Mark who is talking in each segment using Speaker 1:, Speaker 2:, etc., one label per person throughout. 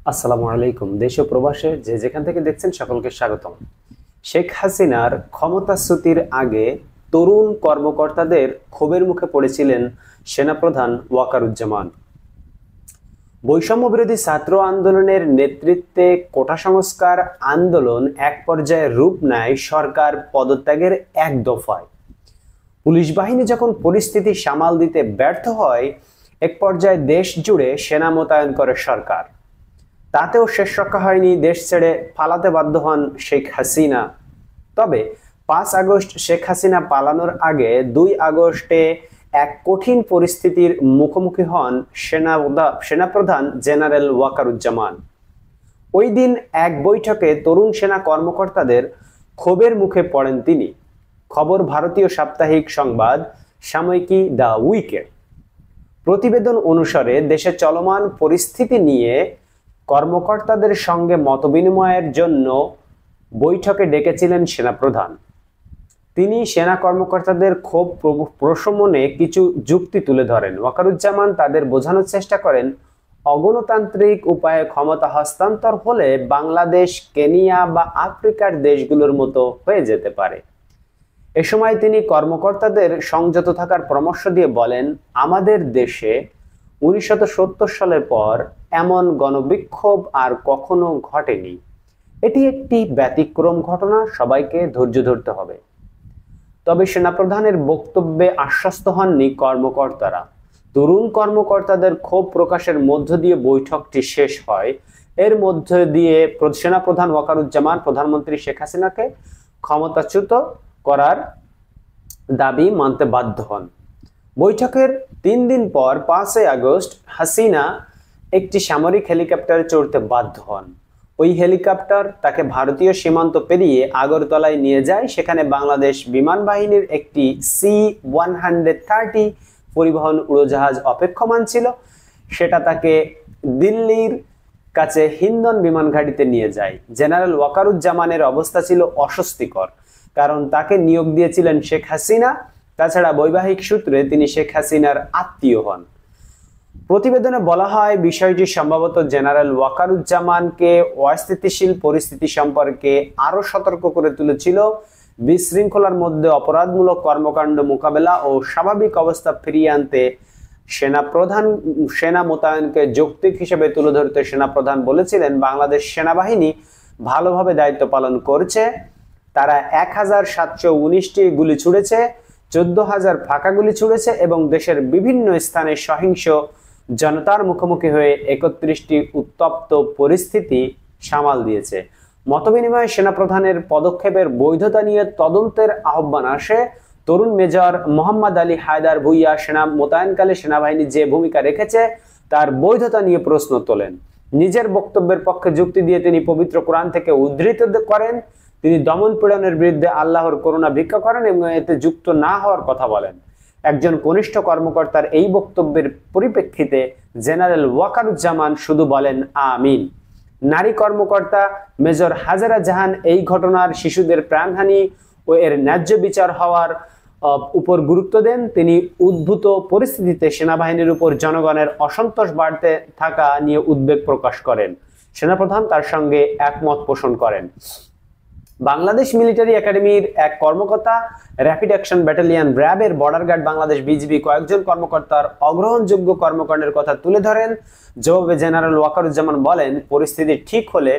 Speaker 1: আসসালামু আলাইকুম। দেশ ও প্রবাসে যে যেখান থেকে দেখছেন সকলকে স্বাগতম। শেখ হাসিনার ক্ষমতাচ্যুতির আগে তরুণ কর্মকর্তাদের ক্ষোভের মুখে পড়েছিলেন সেনাপ্রধান ওয়াকারুজ্জামান। বৈষম্য বিরোধী ছাত্র আন্দোলনের নেতৃত্বে কোটা সংস্কার আন্দোলন এক পর্যায়ে রূপ নেয় সরকার পদত্যাগের এক দফায়। পুলিশ বাহিনী যখন পরিস্থিতি সামাল দিতে ব্যর্থ হয়, এক পর্যায়ে দেশ জুড়ে সেনা মোতায়েন করে সরকার। তাতেও শেষ রক্ষা হয়নি, দেশ ছেড়ে পালাতে বাধ্য হন শেখ হাসিনা। তবে 5 আগস্ট শেখ হাসিনা পালানোর আগে 2 আগস্টে এক কঠিন পরিস্থিতির মুখোমুখি হন সেনাপ্রধান জেনারেল ওয়াকারুজ্জামান। ওই দিন এক বৈঠকে তরুণ সেনা কর্মকর্তাদের ক্ষোভের মুখে পড়েন তিনি। খবর ভারতীয় সাপ্তাহিক সংবাদ সাময়িকী দ্য উইকেট। প্রতিবেদন অনুসারে দেশে চলমান পরিস্থিতি নিয়ে কর্মকর্তাদের সঙ্গে মতবিনিময়ের জন্য বৈঠকে ডেকেছিলেন সেনাপ্রধান। তিনি সেনা কর্মকর্তাদের ক্ষোভ প্রশমনে কিছু যুক্তি তুলে ধরেন। ওয়াকারুজ্জামান তাদের বোঝানোর চেষ্টা করেন, অগণতান্ত্রিক উপায়ে ক্ষমতা হস্তান্তর হলে বাংলাদেশ, কেনিয়া বা আফ্রিকার দেশগুলোর মতো হয়ে যেতে পারে। এ সময় তিনি কর্মকর্তাদের সংযত থাকার পরামর্শ দিয়ে বলেন, আমাদের দেশে 1970 সালের পর এমন গণবিক্ষোভ আর কখনো ঘটেনি। এটি একটি ব্যতিক্রম ঘটনা, সবাইকে ধৈর্য ধরতে হবে। তবে সেনাপ্রধানের বক্তব্যে আশ্বস্ত হননি কর্মকর্তারা। তরুণ কর্মকর্তাদের ক্ষোভ প্রকাশের মধ্য দিয়ে বৈঠকটি শেষ হয়। এর মধ্য দিয়ে সেনাপ্রধান ওয়াকারুজ্জামান প্রধানমন্ত্রী শেখ হাসিনাকে ক্ষমতাচ্যুত করার দাবি মানতে বাধ্য হন। বৈঠকের 3 দিন পর 5 আগস্ট হাসিনা একটি সামরিক হেলিকপ্টারে চড়তে বাধ্য হন। ওই হেলিকপ্টার তাকে ভারতীয় সীমান্ত পেরিয়ে আগরতলায় নিয়ে যায়। সেখানে বাংলাদেশ বিমান বাহিনীর একটি C-130 পরিবহন উড়োজাহাজ অপেক্ষমান ছিল। সেটা তাকে দিল্লির কাছে হিন্দন বিমান ঘাঁটিতে নিয়ে যায়। জেনারেল ওয়াকারুজ্জামানের অবস্থা ছিল অস্বস্তিকর, কারণ তাকে নিয়োগ দিয়েছিলেন শেখ হাসিনা। তাছাড়া বৈবাহিক সূত্রে তিনি শেখ হাসিনার আত্মীয় হন। প্রতিবেদনে বলা হয়, বিষয়টি সম্ভবত জেনারেল ওয়াকারুজ্জামানকে অস্থিতিশীল পরিস্থিতি সম্পর্কে আরো সতর্ক করে তুলেছিল। বিশৃঙ্খলার মধ্যে অপরাধমূলক কর্মকাণ্ড মোকাবেলা ও স্বাভাবিক অবস্থা ফিরিয়ে আনতে সেনা মোতায়েনকে যৌক্তিক হিসেবে তুলে ধরতে সেনাপ্রধান বলেছিলেন, বাংলাদেশ সেনাবাহিনী ভালোভাবে দায়িত্ব পালন করছে। তারা 1719টি গুলি ছুড়েছে, 14,000 ফাঁকা গুলি ছুড়েছে এবং দেশের বিভিন্ন স্থানে সহিংস জনতার মুখোমুখি হয়ে 31টি উত্তপ্ত পরিস্থিতি সামাল দিয়েছে। মতবিনিময়ে সেনাপ্রধানের পদক্ষেপের বৈধতা নিয়ে তদন্তের আহ্বান আসে। তরুণ মেজর মোহাম্মদ আলী হায়দার ভুইয়া সেনা মোতায়েনকালে সেনাবাহিনী যে ভূমিকা রেখেছে তার বৈধতা নিয়ে প্রশ্ন তোলেন। নিজের বক্তব্যের পক্ষে যুক্তি দিয়ে তিনি পবিত্র কোরআন থেকে উদ্ধৃত করেন। তিনি দমন পীড়নের বিরুদ্ধে আল্লাহর করুণা ভিক্ষা করেন এবং এতে যুক্ত না হওয়ার কথা বলেন। একজন কনিষ্ঠ কর্মকর্তার এই বক্তব্যের পরিপ্রেক্ষিতে জেনারেল ওয়াকারুজ্জামান শুধু বলেন আমিন। নারী কর্মকর্তা মেজর হাজেরা জাহান এই ঘটনার শিশুদের প্রাণহানি ও এর ন্যায্য বিচার হওয়ার উপর গুরুত্ব দেন। তিনি উদ্ভূত পরিস্থিতিতে সেনাবাহিনীর উপর জনগণের অসন্তোষ বাড়তে থাকা নিয়ে উদ্বেগ প্রকাশ করেন। সেনাপ্রধান তার সঙ্গে একমত পোষণ করেন। বাংলাদেশ মিলিটারি একাডেমির এক কর্মকর্তা র্যাপিড অ্যাকশন ব্যাটালিয়ন র্যাবের বর্ডার গার্ড বাংলাদেশ বিজিবি কয়েকজন কর্মকর্তার অগ্রহণযোগ্য কর্মকাণ্ডের কথা তুলে ধরেন। জবাবে জেনারেল ওয়াকারুজ্জামান বলেন, পরিস্থিতি ঠিক হলে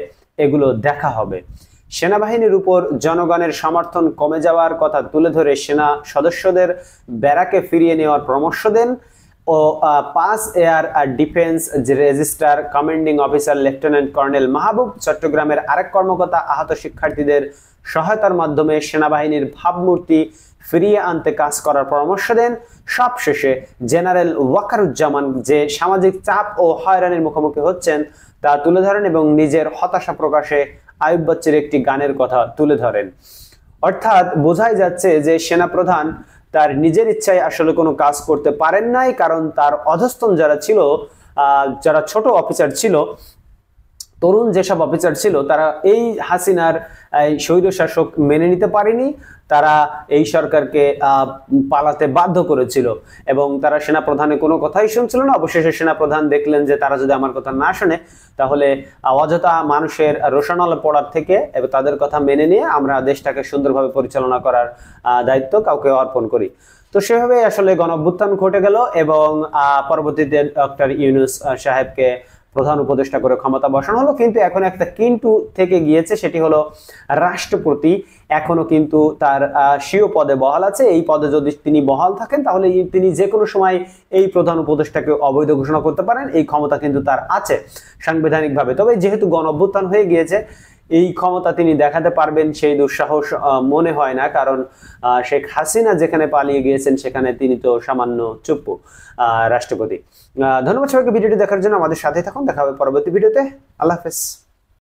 Speaker 1: এগুলো দেখা হবে। সেনাবাহিনীর উপর জনগণের সমর্থন কমে যাওয়ার কথা তুলে ধরে সেনা সদস্যদের ব্যারাকে ফিরিয়ে নেওয়ার পরামর্শ দেন ও 5 air defence registrar commanding officer lieutenant colonel Mahbub চট্টগ্রামের আরেক কর্মকর্তা আহত শিক্ষার্থীদের সহায়তার মাধ্যমে সেনাবাহিনীর ভাবমূর্তি ফিরিয়ে আনতে কাজ করার পরামর্শ দেন। সবশেষে জেনারেল ওয়াকারুজ্জামান যে সামাজিক চাপ ও হয়রানির মুখোমুখি হচ্ছেন তা তুলে ধরেন এবং নিজের হতাশা প্রকাশে আইয়ুব বাচ্চুর একটি গানের কথা তুলে ধরেন। অর্থাৎ বোঝাই যাচ্ছে যে সেনাপ্রধান তার নিজের ইচ্ছায় আসলে কোনো কাজ করতে পারেন নাই, কারণ তার অধস্তন যারা ছিল, যারা ছোট অফিসার ছিল, তরুণ যেসব অফিসার ছিল তারা এই হাসিনার স্বৈরশাসক মেনে নিতে পারেনি, তারা এই সরকারকে পালাতে বাধ্য করেছিল এবং তারা সেনাপ্রধানের কোনো কথাই শুনছিল না। অবশেষে সেনাপ্রধান দেখলেন যে তারা যদি আমার কথা না শুনে তাহলে অযথা মানুষের রোষানলে পড়ার থেকে এবং তাদের কথা মেনে নিয়ে আমরা দেশটাকে সুন্দরভাবে পরিচালনা করার দায়িত্ব কাউকে অর্পণ করি। তো সেভাবে আসলে গণঅভ্যুত্থান ঘটে গেল এবং পরবর্তীতে ডক্টর ইউনূস সাহেবকে প্রধান উপদেষ্টা করে ক্ষমতা বসানো হলো। কিন্তু এখন একটা কিন্তু থেকে গিয়েছে, সেটি হলো রাষ্ট্রপতি এখনো কিন্তু তার স্বীয় পদে বহাল আছে। এই পদে যদি তিনি বহাল থাকেন তাহলে তিনি যে কোনো সময় এই প্রধান উপদেষ্টাকে অবৈধ ঘোষণা করতে পারেন, এই ক্ষমতা কিন্তু তার আছে সাংবিধানিকভাবে। তবে যেহেতু গণঅভ্যুত্থান হয়ে গিয়েছে, এই ক্ষমতা তিনি দেখাতে পারবেন সেই দুঃসাহস মনে হয় না, কারণ শেখ হাসিনা যেখানে পালিয়ে গিয়েছেন সেখানে তিনি তো সামান্য চুপ্পু রাষ্ট্রপতি। ধন্যবাদ সবাইকে ভিডিওটি দেখার জন্য। আমাদের সাথে থাকুন, দেখা হবে পরবর্তী ভিডিওতে। আল্লাহ হাফেজ।